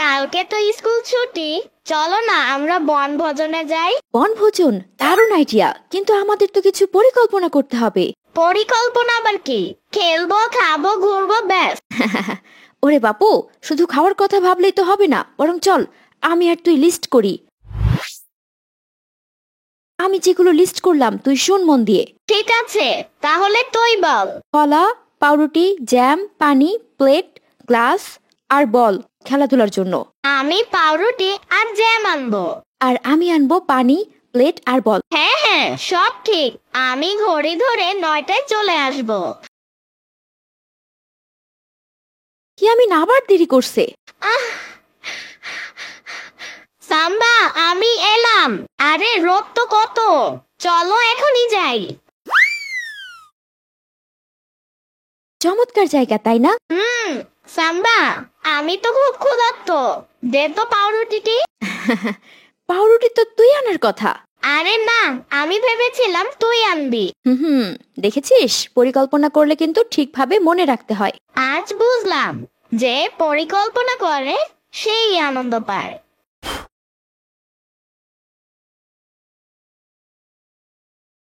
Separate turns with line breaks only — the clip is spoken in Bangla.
কালকে তো স্কুল ছুটি, চলো না আমরা বনভোজনে যাই।
বনভোজন দারুণ আইডিয়া, কিন্তু আমাদের তো কিছু পরিকল্পনা করতে হবে।
পরিকল্পনা আবার কি? খেলবো, খাবো, ঘুরবো, ব্যাস।
ওরে বাপু, শুধু খাওয়ার কথা ভাবলেই তো হবে না, বরং চল আমি আর তুই লিস্ট করি। আমি যেগুলো লিস্ট করলাম তুই শোন মন দিয়ে।
ঠিক আছে, তাহলে তুই বল।
কলা, পাউরুটি, জ্যাম, পানি, প্লেট, গ্লাস আর বল খেলাধুলার জন্য।
আমি পাউরুটি আর জ্যাম আনবো।
আর আমি আনবো পানি, প্লেট আর বল।
হ্যাঁ হ্যাঁ, সব ঠিক। আমি ঘড়ি ধরে 9টায় চলে আসবো।
কি আমি না আবার দেরি করছে?
সাম্বা, আমি এলাম। আরে রোদ তো কত, চলো এখনই যাই।
চমৎকার জায়গা তাই না?
সাম্বা, আমি তো খুব ক্ষুধার্ত, দে তো পাউরুটিটি।
পাউরুটি তো তুই আনার কথা।
আরে না, আমি ভেবেছিলাম তুই আনবি।
হুম, দেখেছিস, পরিকল্পনা করলে কিন্তু ঠিকভাবে মনে রাখতে হয়।
আজ বুঝলাম যে পরিকল্পনা করে সেই আনন্দ পায়।